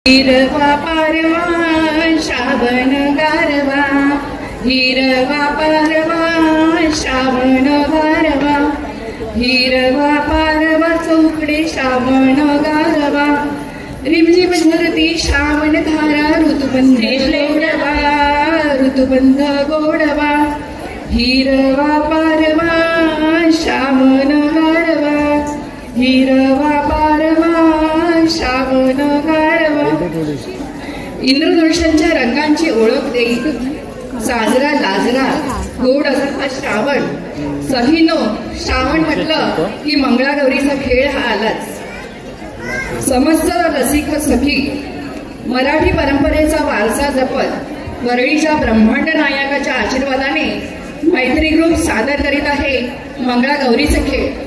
हिरवा पारवा श्रावण गारवा, हिरवा पारवा श्रावण गारवा, हिरवा पारवा चौकडे श्रावण गारवा, रिमझिम झरती श्रावण धारा ऋतुबंध गोडवा, ऋतुबंध गोडवा, हिरवा पारवा श्रावण गारवा, हिरवा पारवा श्रावण गारवा. इंद्रधनुष्यांच्या रंगांची ओळख देईल साजरा लाजरा गोड असा श्रावण. सहीनो श्रावण म्हटलं की मंगळागौरीचा खेळ हा आलाच. समस्त रसिक सखी मराठी परंपरेचा वारसा जपत वरळीच्या ब्रह्मांड नायकाच्या आशीर्वादाने मैत्री ग्रुप सादर करीत आहे मंगळागौरीचे खेळ.